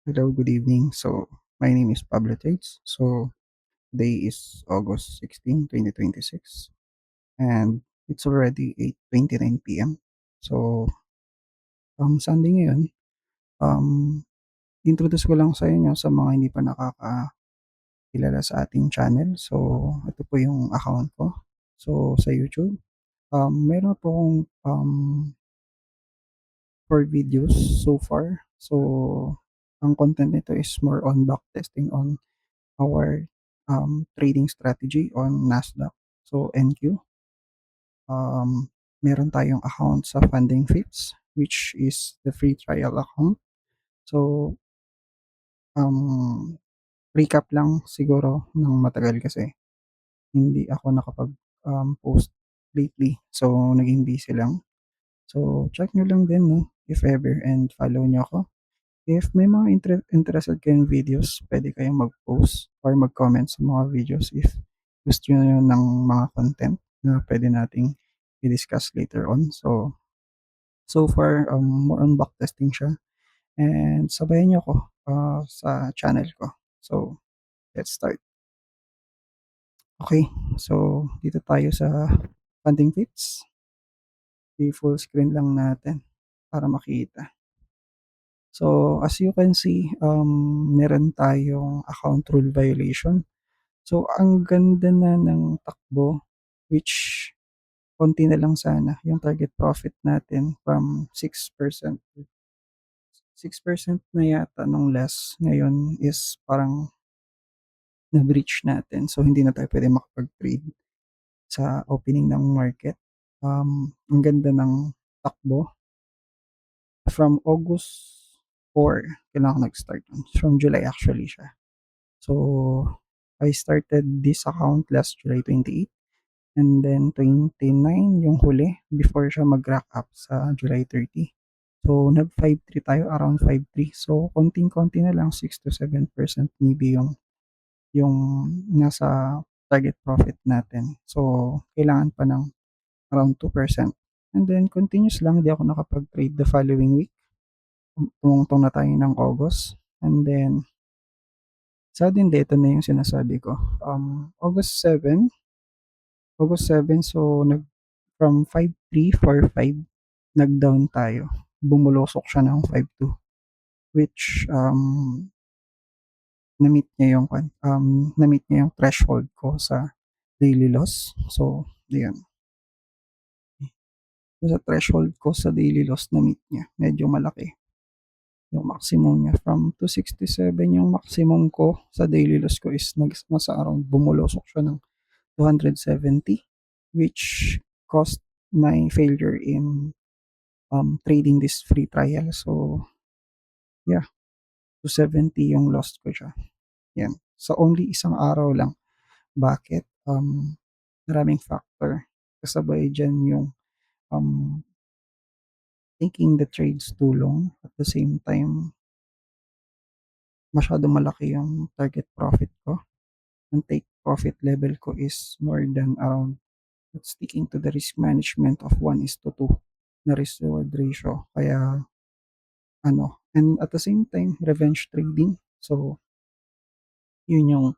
Hello, good evening. My name is Pablo Tates. Today is August 16, 2026, and it's already 8:29 p.m. So, Sunday ngayon, um, introduce ko lang sa inyo sa mga hindi pa nakakakilala sa ating channel. Ito po yung account ko. Sa YouTube, meron po akong 4 videos so far. Ang content nito is more on backtesting on our trading strategy on Nasdaq. NQ, meron tayong account sa Funding Fits, which is the free trial account. So, um, recap lang siguro ng matagal kasi hindi ako post lately. Naging busy lang. Check nyo lang din, no, if ever, and follow nyo ako. If may mga interested kayong videos, pwede kayong mag-post or mag-comment sa mga videos if gusto niyo ng mga content na pwede nating i-discuss later on. So far, more on backtesting siya, and sabayan niyo ako sa channel ko. So, let's start. Okay, dito tayo sa funding tips. I-full screen lang natin para makita. As you can see, meron tayong account rule violation. Ang ganda na ng takbo, which konti na lang sana yung target profit natin from 6%. 6% na yata nung last, ngayon is parang na-breach natin. Hindi na tayo pwede makapag-trade sa opening ng market. Ang ganda ng takbo. From August 4, kailan ako nag-start nun? From July actually siya. I started this account last July 28, and then 29 yung huli before siya mag-rack up sa July 30. Nag 5.3 tayo, around 5.3. Konting-konti na lang, 6 to 7% maybe yung nasa target profit natin. Kailangan pa ng around 2%. And then continuous lang, di ako nakapag-trade the following week. Tumungtong na tayo ng August. And then suddenly, ito na yung sinasabi ko. August 7, from 5.345, nag-down tayo. Bumulusok siya ng 5.2, which na-meet niya yung threshold ko sa daily loss. Ayan. Sa threshold ko sa daily loss, na-meet niya. Medyo malaki yung maximum niya. From 267 yung maximum ko sa daily loss ko is nasa around, bumulusok siya ng 270, which caused my failure in trading this free trial. Yeah, 270 yung lost ko siya. Yan. Only isang araw lang. Bakit? Maraming factor. Kasabay dyan yung um, taking the trades too long. At the same time, masyado malaki yung target profit ko. Ang take profit level ko is more than around, sticking to the risk management of 1:2 na risk reward ratio. Kaya and at the same time, revenge trading. Yun yung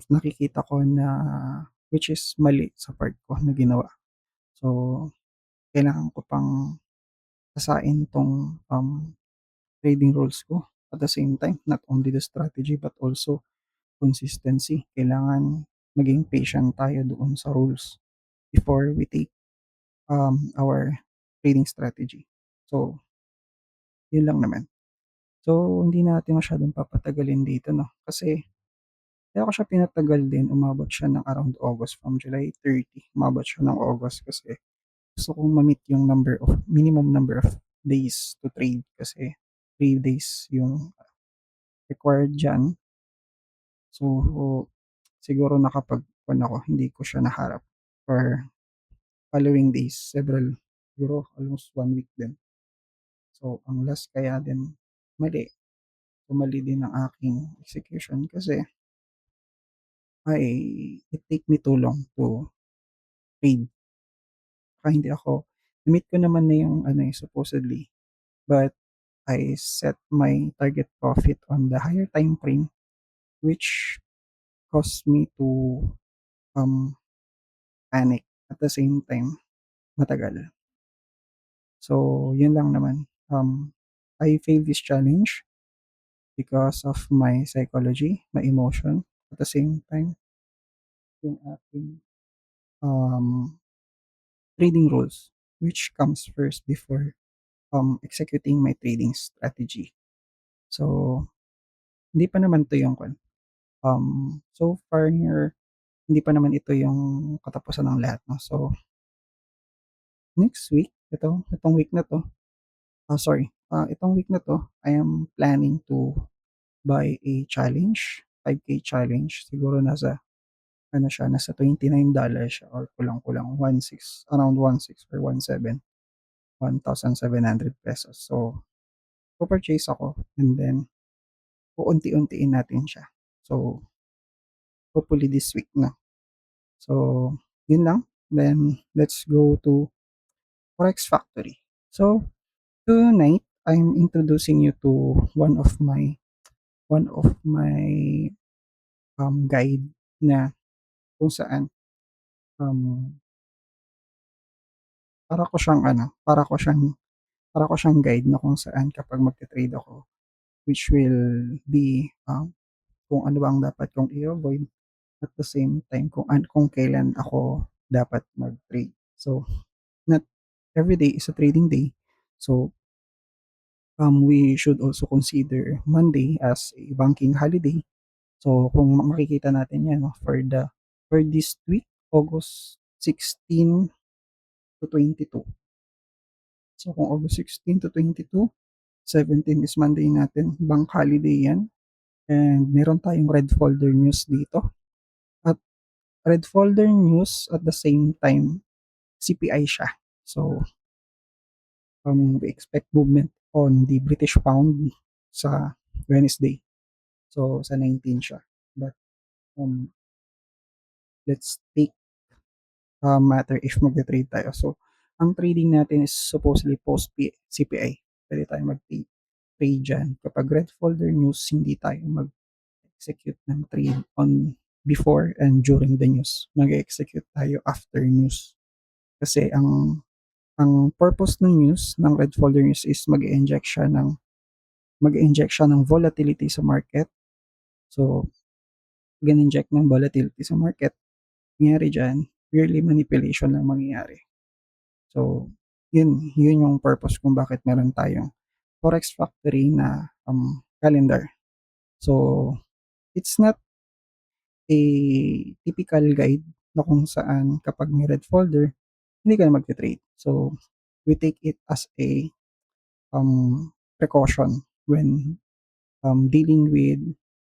nakikita ko na, which is mali sa part ko na ginawa. Kailangan ko pang tasain 'tong trading rules ko. At the same time, not only the strategy but also consistency. Kailangan maging patient tayo doon sa rules before we take our trading strategy. Yun lang naman. Hindi natin masyadong papatagalin dito, 'no, kasi kaya ko siya pinatagal din, umabot siya ng around August, from July 30, umabot siya ng August kasi gusto kong ma-meet yung minimum number of days to trade, kasi 3 days yung required diyan. Siguro nakapag-kuwan ako, hindi ko siya naharap for following days, siguro almost 1 week din. Ang last kaya din mali, mali din ang aking execution kasi it take me too long to trade. Hindi ako, na-meet ko naman na yung supposedly, but I set my target profit on the higher time frame, which caused me to um, panic at the same time matagal. So, yun lang naman. I failed this challenge because of my psychology, my emotion. At the same time, yung aking um, trading rules, which comes first before executing my trading strategy. So, hindi pa naman 'to yung so far hindi pa naman ito yung katapusan ng lahat 'no. So, next week, itong week na 'to, itong week na 'to, I am planning to buy a challenge, 5K challenge. Siguro nasa ano siya, nasa $29 siya or kulang-kulang 16, around 16 or 17, ₱1,700. So, po-purchase ako and then uunti-untiin natin siya. So, hopefully this week na. So, yun lang. Then let's go to Forex Factory. So, tonight I'm introducing you to one of my guide na kung saan um, para ko siyang ano, para ko siyang guide na kung saan kapag magte-trade ako, which will be kung ano ba ang dapat kong i-avoid at the same time kung kailan ako dapat mag-trade. So, not every day is a trading day. So, we should also consider Monday as a banking holiday. So, kung makikita natin 'yan 'no, for this week, August 16 to 22. So, kung August 16 to 22, 17 is Monday natin, bank holiday 'yan, and meron tayong red folder news dito at red folder news at the same time CPI siya. So, we expect movement on the British pound sa Wednesday. So, sa 19 siya. But, um, let's take matter if magte-trade tayo. So, ang trading natin is supposedly post CPI. Pwede tayong trade diyan. Kapag red folder news, hindi tayo mag-execute ng trade on before and during the news. Mag-execute tayo after news. Kasi ang purpose ng news, ng red folder news is mag-inject siya ng volatility sa market. So, pag inject ng volatility sa market, nangyari diyan, purely manipulation lang mangyayari. So, yun yung purpose kung bakit meron tayong Forex Factory na calendar. So, it's not a typical guide na kung saan kapag may red folder, hindi ka na magte-trade. So, we take it as a precaution dealing with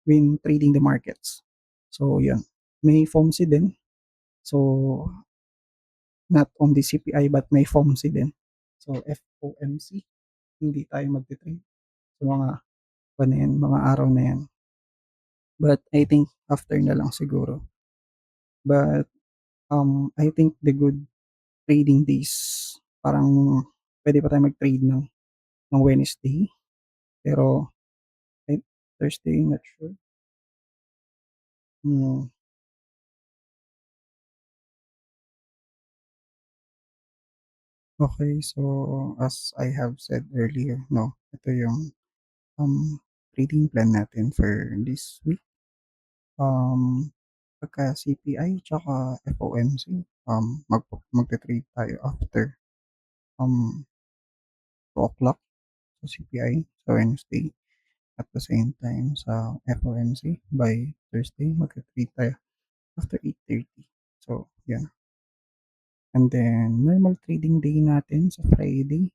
when trading the markets. So, yun. May FOMC din. So, not only CPI but may FOMC din. So, FOMC, hindi tayo magte-trade sa mga araw na yan. But I think after na lang siguro. But I think the good trading days, parang pwede pa tayo mag-trade ng Wednesday. Pero ay, Thursday, not sure. Hmm, okay, so as I have said earlier, no, ito yung trading plan natin for this week. Pagka CPI tsaka FOMC, magte-trade tayo after 2 o'clock sa CPI sa Wednesday. At the same time sa FOMC by Thursday magte-trade tayo after 8:30. So, yan. And then normal trading day natin sa Friday,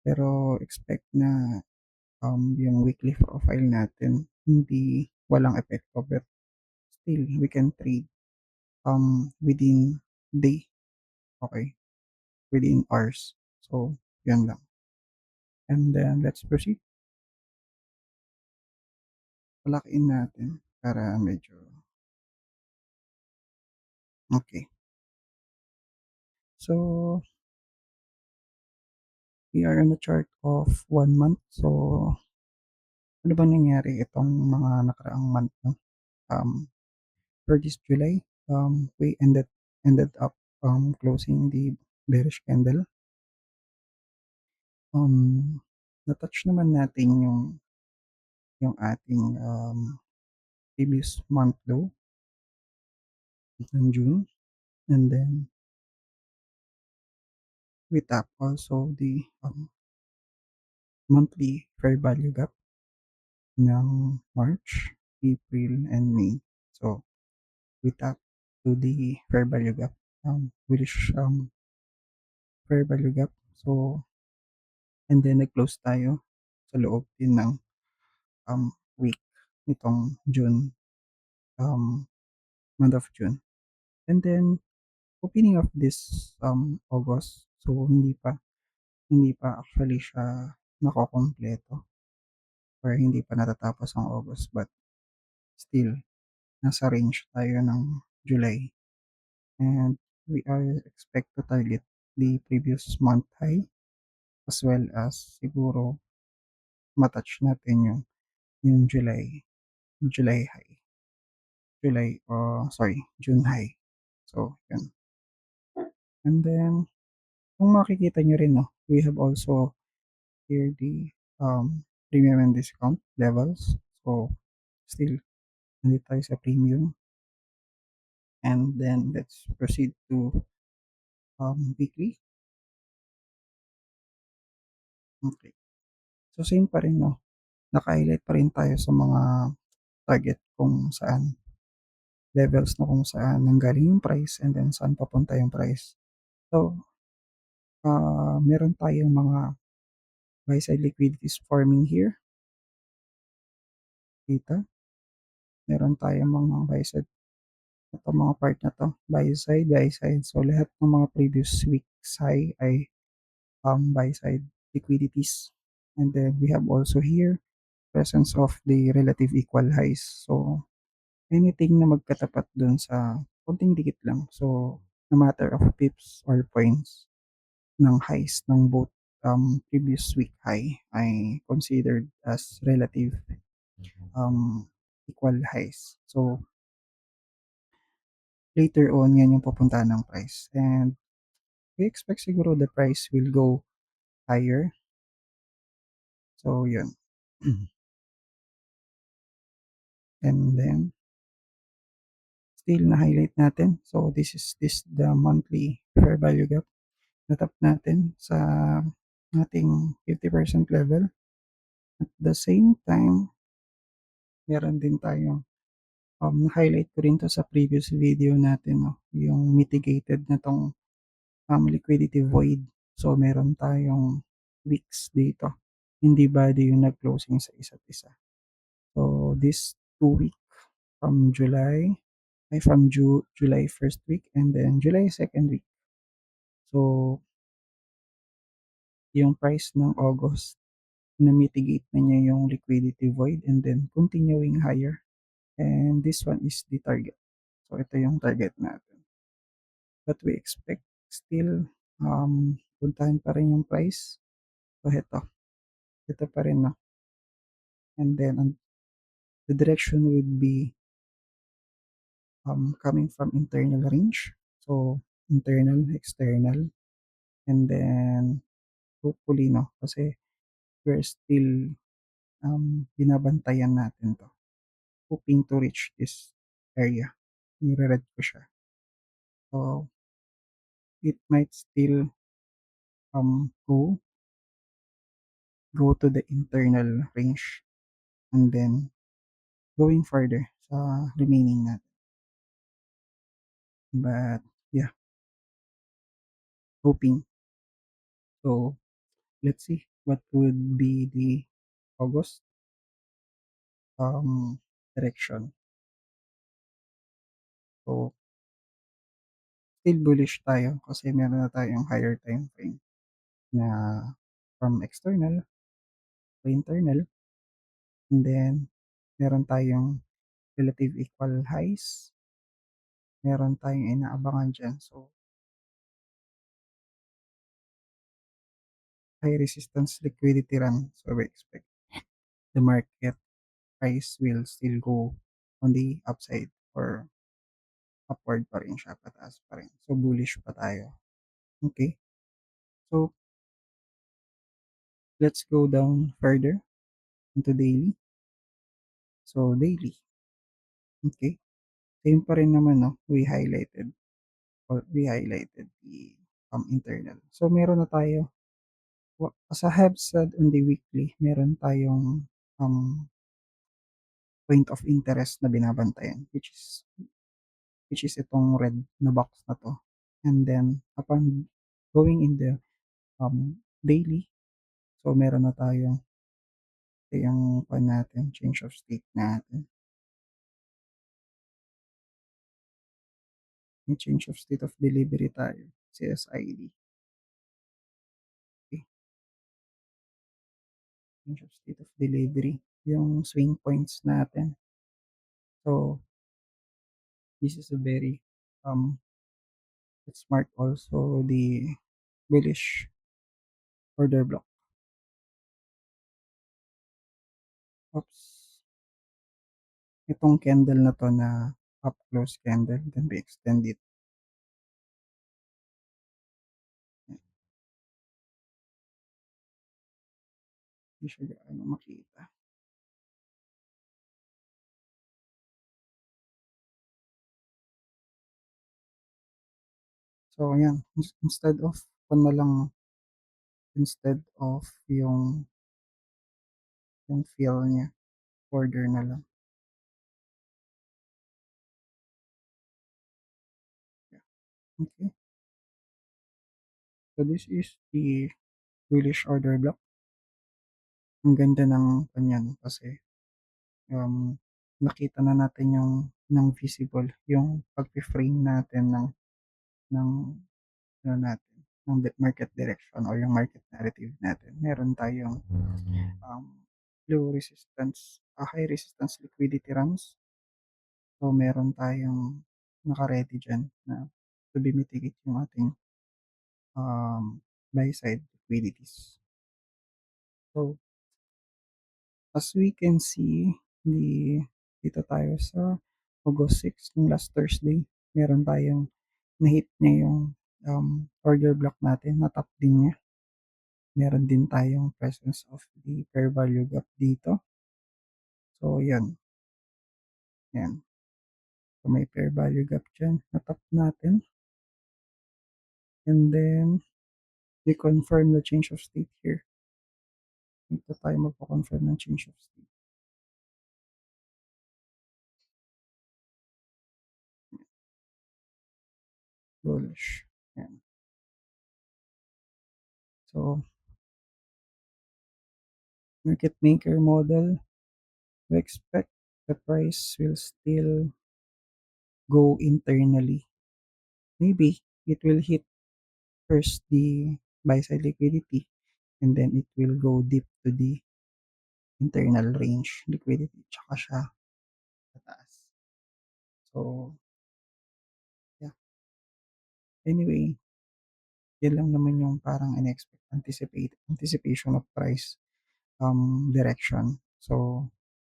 pero expect na yung weekly profile natin walang epekto but still we can trade within day, okay, within hours. So, yan lang. And then let's proceed. Palakiin natin para medyo okay. So, We are on a chart of 1 month. So, ano bang nangyari itong mga nakaraang month 'no? Um, for this July, we ended up, closing the bearish candle. Na-touch naman natin yung ating, previous month low ng June, and then we tap also the, monthly fair value gap ng March, April, and May. So, we tap to the fair value gap, bullish, fair value gap. So, and then nag-close tayo sa loob din ng, week nitong June, um, month of June. And then opening of this, August, so hindi pa actually siya nakokumpleto or hindi pa natatapos ang August, but still nasa range tayo ng July, and we are expect to target the previous month high, as well as siguro natin yung July high, June high. So yun. And then kung makikita niyo rin 'no, we have also here the, premium and discount levels. So still nandito tayo sa premium, and then let's proceed to, weekly. Okay. So same pa rin 'no, naka-highlight pa rin tayo sa mga target kung saan levels na kung saan nanggaling yung price and then saan papunta yung price. So, meron tayong mga buy side liquidities forming here, dito. Meron tayong mga buy side, itong mga part na 'to, buy side, buy side. So, lahat ng mga previous week's high ay, buy side liquidities. And then we have also here presence of the relative equal highs. So, anything na magkatapat dun sa konting dikit lang. So, no matter of pips or points ng highs ng both, previous week high ay considered as relative, um, equal highs. So, later on yan yung pupuntahan ng price, and we expect siguro the price will go higher. So, yun. And then still na-highlight natin. So, this the monthly fair value gap. Na-tap natin sa ating 50% level. At the same time, meron din tayong, na-highlight ko rin 'to sa previous video natin 'no, yung mitigated na 'tong, liquidity void. So, meron tayong wicks dito, hindi bale yung nag-closing sa isa't isa. So, this 2 week from July first week and then July second week. So, yung price ng August na-mitigate na niya yung liquidity void and then continuing higher, and this one is the target. So, ito yung target natin. But we expect still, puntahan pa rin yung price. So, ito pa rin 'no, and then the direction would be, coming from internal range. So, internal, external, and then hopefully 'no, kasi we're still, binabantayan natin 'to, hoping to reach this area. Nire-read ko siya. So, it might still, go to the internal range, and then going further sa remaining natin. But yeah, hoping. So, let's see what would be the August, direction. So, still bullish tayo kasi meron na tayong higher time frame na from external to internal, and then meron tayong relative equal highs, meron tayong inaabangan diyan. So, high resistance liquidity run. So we expect the market price will still go on the upside or upward pa rin siya, pataas pa rin. So bullish pa tayo. Okay. So let's go down further into daily. So daily. Okay. Same pa rin naman, no? We highlighted the internal. So meron na tayo. As I have said on the weekly, meron tayong point of interest na binabantayan, which is itong red na box na 'to. And then upon going in the, daily, so meron na tayong ito yung kuwan natin, change of state natin. May change of state of delivery tayo, CSID. Okay, change of state of delivery, yung swing points natin. So, this is a very, let's mark also the bullish order block. Oops. Itong candle na 'to na up close candle, then we extend it. Hindi siya gaano makita. So ayan, instead of yung fill niya, order na lang. Yeah, okay. So this is the bullish order block. Ang ganda ng kanya 'no, kasi, um, nakita na natin yung ng visible yung pagpi-frame natin ng ano natin, ng market direction or yung market narrative natin. Meron tayong, um, low resistance, high resistance liquidity runs. So meron tayong naka-ready diyan na to be mitigate yung ating, buy side liquidities. So as we can see, dito tayo sa August 6 nung last Thursday, meron tayong na-hit niya yung, order block natin, na-tap din niya. Meron din tayong presence of the fair value gap dito. So 'yan, 'yan. So may fair value gap diyan, na-tap natin, and then we confirm the change of state here. Dito tayo magko-confirm ng change of state, bullish, 'yan. So market maker model, we expect the price will still go internally. Maybe it will hit first the buy side liquidity, and then it will go deep to the internal range liquidity, tsaka siya tataas. So, yeah. Anyway, yan lang naman yung parang anticipation of price, direction. So,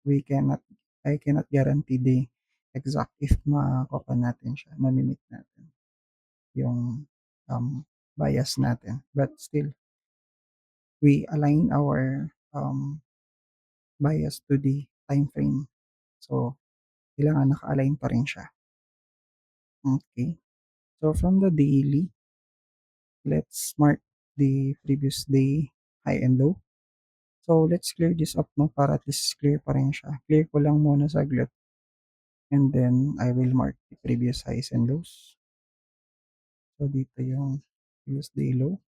we cannot I cannot guarantee the exact if makukuha natin siya, mami-meet natin yung, bias natin. But still, we align our, bias to the time frame. So, kailangan naka-align pa rin siya. Okay. So, from the daily, let's mark the previous day high and low. So, let's clear this up 'no, para at least clear pa rin siya. Clear ko lang muna saglit, and then I will mark the previous highs and lows. So, dito yung previous day low,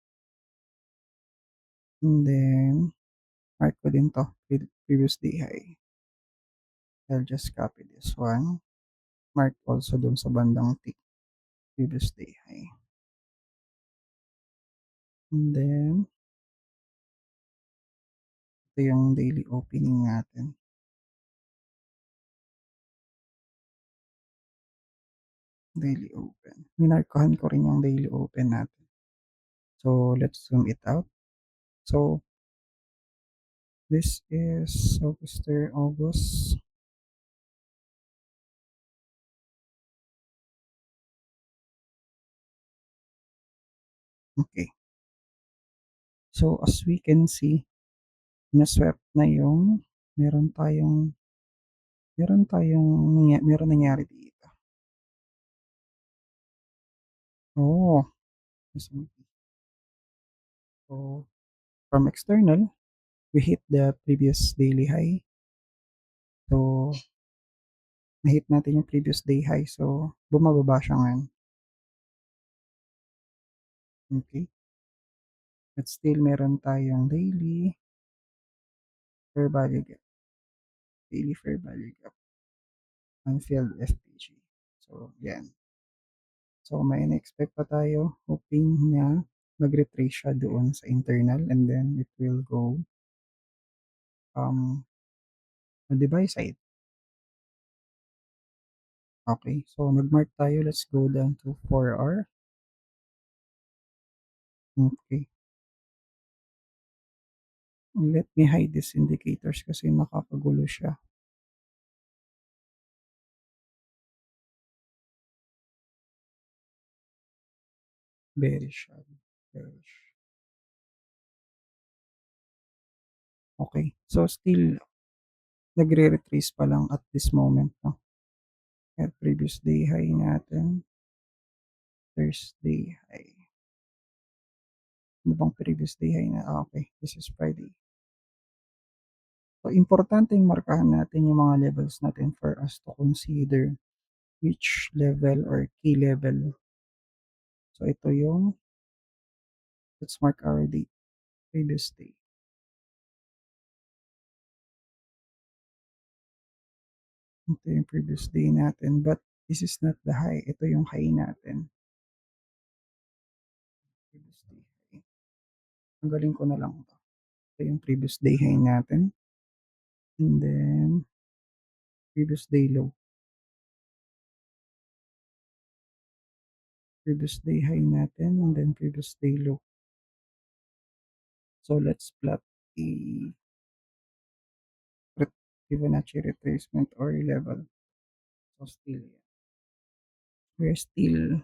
and then mark ko din 'to, previous day high. I'll just copy this one, mark also dun sa bandang tick, previous day high. And then, ito yung daily opening natin. Daily open. Minarkahan ko rin yung daily open natin. So, let's zoom it out. So, this is August. Okay. So, as we can see, na-swept na yung meron tayong meron nangyari dito. Oh, so from external, we hit the previous daily high. So, na-hit natin yung previous day high. So, bumababa siya ngayon. Okay. But still meron tayong fair value gap, daily fair value gap, unfilled FPG. So, yan. So, may in-expect pa tayo, hoping na mag-retrace siya doon sa internal and then it will go um, on the buy side. Okay, so nag-mark tayo. Let's go down to 4 hour. Okay, let me hide these indicators kasi nakakagulo siya. Bearish siya. Bearish. Okay, so still nagre-retrace pa lang at this moment, no? At previous day high natin, Thursday high. Ano bang previous day high na? Okay, this is Friday. So, importanteng markahan natin yung mga levels natin for us to consider which level or key level. So, ito yung, let's mark our date, previous day. Ito yung previous day natin, but this is not the high. Ito yung high natin. Previous day high. Tanggalin ko na lang ito. Ito yung previous day high natin. And then, previous day low. Previous day high natin, and then previous day low. So, let's plot a Fibonacci retracement or level. So, still, we're still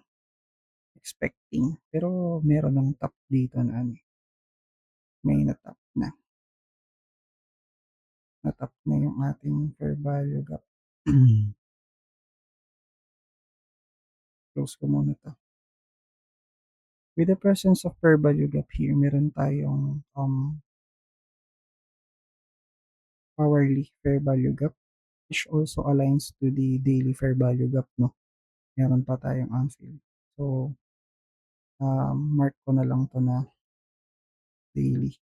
expecting. Pero, meron ng top dito na ano, may na-top na. Na-top na yung ating fair value gap. Close ko muna to. With the presence of fair value gap here, meron tayong hourly fair value gap, which also aligns to the daily fair value gap, no? Meron pa tayong unfilled. So, mark ko na lang to na daily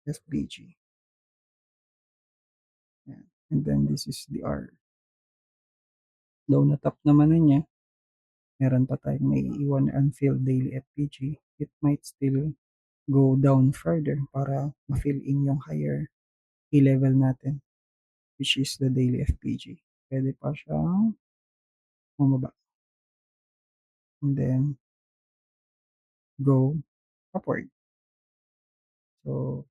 FBG. Yan. And then this is the R. Though na-top naman na niya, meron pa tayong naiiwan na unfilled daily FPG. It might still go down further para ma-fill in yung higher key level natin, which is the daily FPG. Pwede pa siyang bumaba. And then, go upward. So,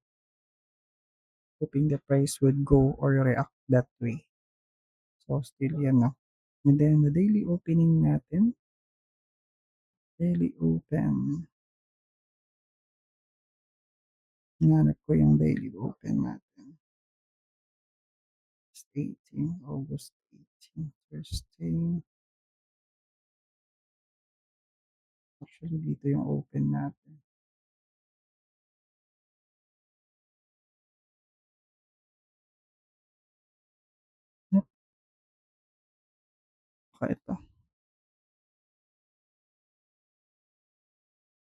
hoping the price would go or react that way. So, still yan, no? And then, the daily opening natin, daily open. Hinanap ko yung daily open natin. 18, August 18, Thursday. Actually, dito yung open natin. Yep, baka ito.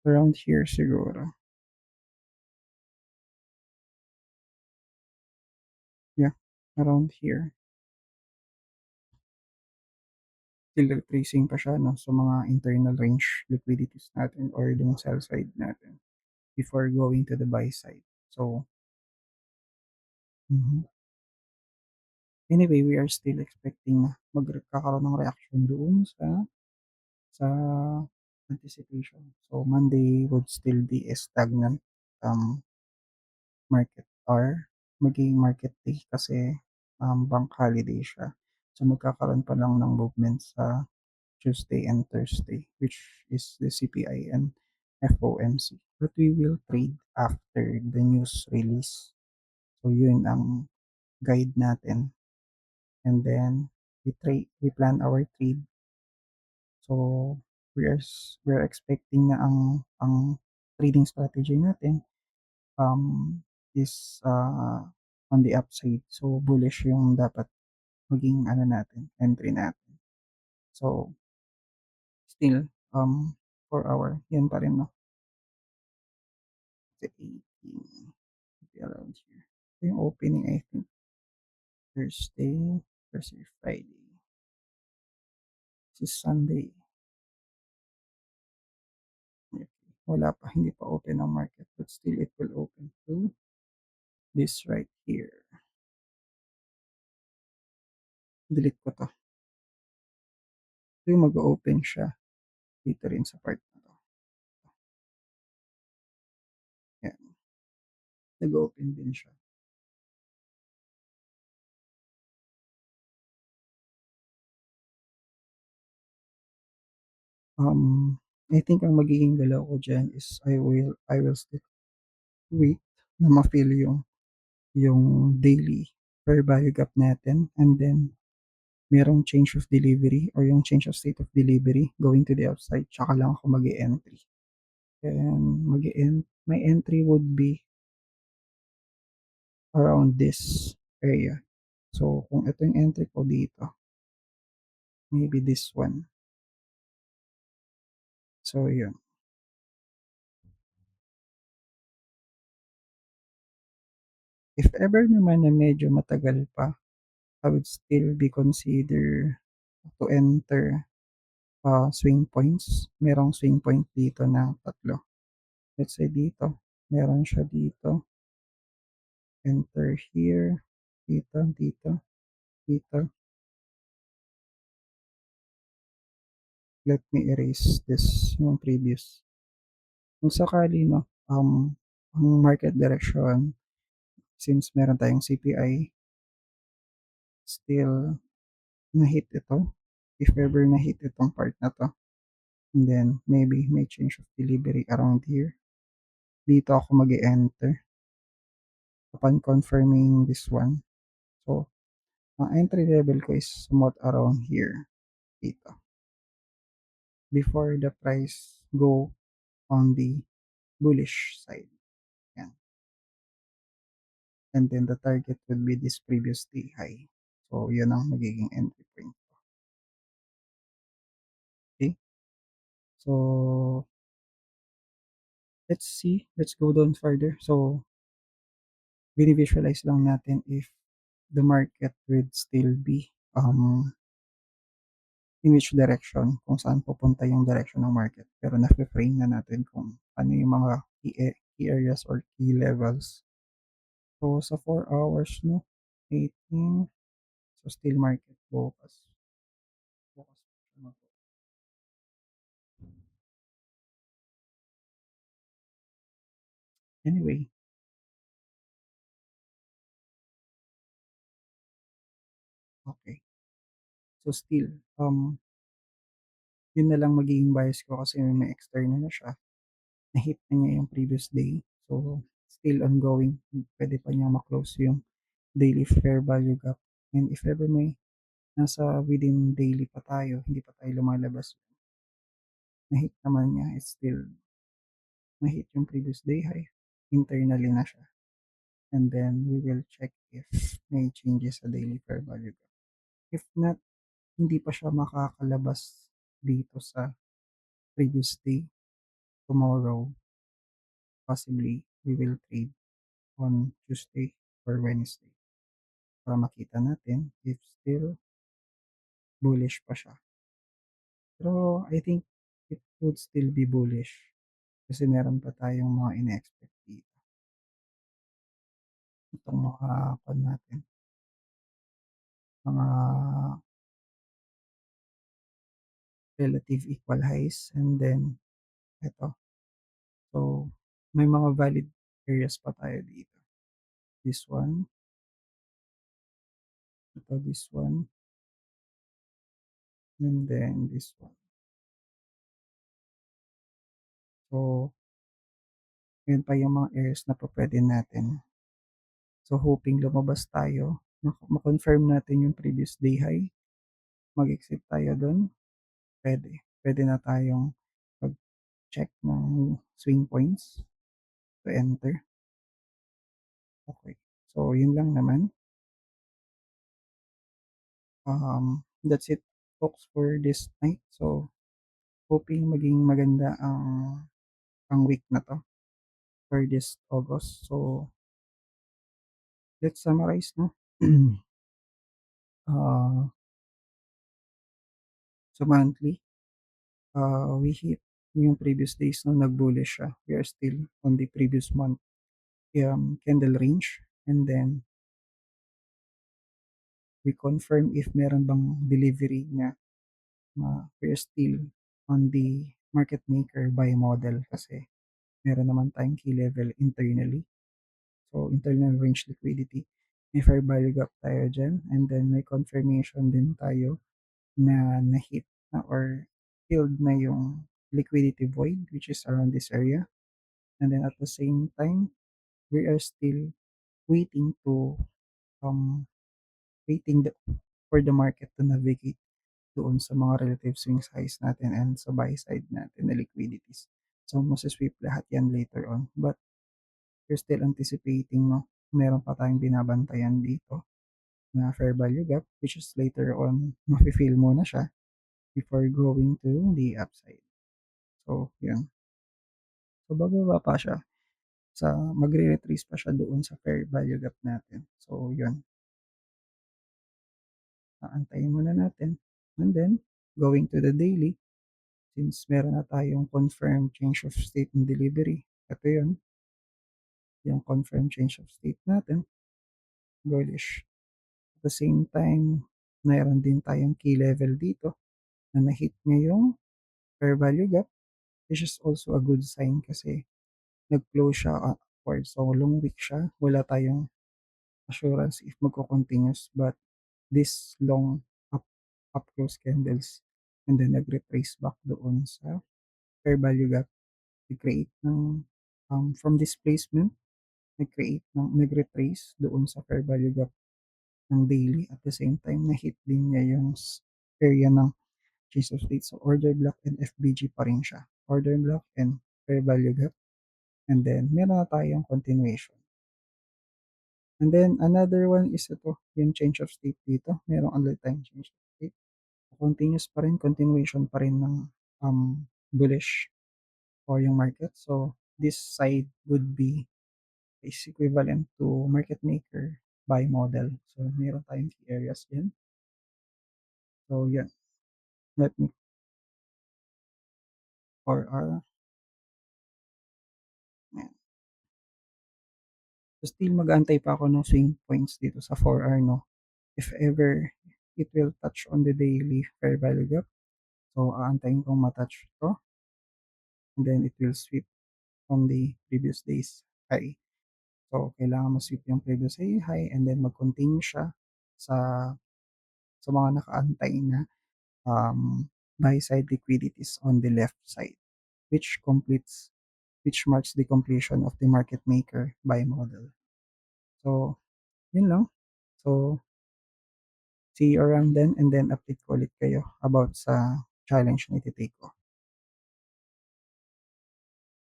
Around here siguro. Yeah, around here. Still retracing pa siya, no? So, mga internal range liquidities natin or yung sell side natin before going to the buy side. So, anyway, we are still expecting na magkakaroon ng reaction doon sa anticipation. So, Monday would still be a stagnant market hour, magiging market day kasi, bank holiday siya. So, magkakaroon pa lang ng movement sa Tuesday and Thursday, which is the CPI and FOMC. But we will trade after the news release. So, yun ang guide natin. And then, we plan our trade. So, we're expecting na ang trading strategy natin um, is on the upside. So, bullish yung dapat maging ano natin, entry natin. So, still, 4 hour, yan pa rin, no? The 18, be around here. Ito yung opening, I think, Thursday, Thursday, Friday. This is Sunday. Okay. Wala pa, hindi pa open ang market, but still it will open to this right here. Delete ko to. So, yung mag-open siya dito rin sa part na to. Yan, nag-open din siya. I think ang magiging galaw ko diyan is I will still wait na ma-fill yung daily fair value gap natin, and then merong change of delivery or yung change of state of delivery going to the upside, tsaka lang ako mag-e-entry. And my entry would be around this area. So, kung ito yung entry ko dito, maybe this one. So, yun. If ever naman na medyo matagal pa, I would still be consider to enter swing points. Merong swing point dito na tatlo. Let's say dito, meron siya dito. Enter here, dito, dito, dito. Let me erase this, yung previous. Kung sakali, no, ang market direction, since meron tayong CPI, still na-hit ito. If ever na-hit itong part na to, and then maybe may change of delivery around here. Dito ako mag-e-enter upon confirming this one. So, ang entry level ko is somewhat around here, dito. Before the price go on the bullish side. Yan. And then the target would be this previous day high. So, yun ang magiging entry point. Okay? So, let's see. Let's go down further. So, visualize lang natin if the market would still be in which direction, kung saan pupunta yung direction ng market. Pero na-frame na natin kung ano yung mga key areas or key levels. So, sa 4 hours, no? 18. So, still market focus. Focus. Anyway, okay. So, still, yun na lang magiging bias ko kasi may external na siya. Na-hit na niya yung previous day. So, still ongoing. Pwede pa niya ma-close yung daily fair value gap. And if ever may nasa within daily pa tayo, hindi pa tayo lumalabas, na-hit naman niya, it's still na-hit yung previous day high. Internally na siya. And then, we will check if may changes sa daily fair value gap. If not, hindi pa siya makakalabas dito sa previous day. Tomorrow, possibly, we will trade on Tuesday or Wednesday para makita natin if still bullish pa siya. Pero I think it would still be bullish kasi meron pa tayong mga ine-expect dito. Itong mga natin, mga relative equal highs, and then ito. So, may mga valid areas pa tayo dito. this one, ito this one, and then this one. So, yun pa yung mga areas na pupuwede natin. So, hoping lumabas tayo, ma-confirm natin yung previous day high, mag-exit tayo dun, puwede na tayong mag-check ng swing points to enter. Okey. So, yun lang naman. That's it folks for this night. So, hoping maging maganda ang week na 'to for this August. So, let's summarize 'no. Ah, so monthly, we hit yung previous days na nag-bullish siya. We are still on the previous month, candle range, and then we confirm if meron bang delivery na we are still on the market maker buy model kasi meron naman tayong key level internally. So, internal range liquidity, may fair value gap tayo diyan, and then may confirmation din tayo na na-hit na or filled na yung liquidity void which is around this area. And then at the same time, we are still waiting to um waiting for the market to navigate doon sa mga relative swing highs natin and sa buy side natin na liquidities. So, masi-sweep lahat yan later on. But we're still anticipating 'no, meron pa tayong binabantayan dito na fair value gap which is later on mafi-fill muna siya before going to the upside. So, yun. So, bababa pa siya magre-retrace pa siya doon sa fair value gap natin. So, yun, aantayin muna natin, and then going to the daily, since meron na tayong confirmed change of state in delivery, ito yun, yung confirmed change of state natin, bullish. At the same time, meron din tayong key level dito na na-hit niya yung fair value gap, which is also a good sign kasi nag-close siya upward. So, long wick siya. Wala tayong assurance if magko-continuous, but this long up close candles and then nag-retrace back doon sa fair value gap, nag-create ng from displacement, nag-retrace doon sa fair value gap ng daily. At the same time, na-hit din niya yung area ng change of state. So, order block and FBG pa rin siya. Order block and fair value gap. And then, meron na tayong continuation. And then, another one is ito, yung change of state dito. Merong ulit tayong change of state. Continuous pa rin, continuation pa rin ng bullish for yung market. So, this side would be is equivalent to market maker buy model. So, meron tayong key areas din. So, yeah, let me 4R. Ayan. So, still mag-aantay pa ako ng swing points dito sa 4R, no? If ever it will touch on the daily fair value gap. So, aantayin kong matouch ito. And then, it will sweep from the previous day's high. So, kailangan ma-sweep yung previous high and then mag-continue siya sa mga nakaantay na buy side liquidities on the left side, which completes which marks the completion of the market maker buy model. So, yun lang. So, see you around then and then update ko ulit kayo about sa challenge na iti-take ko.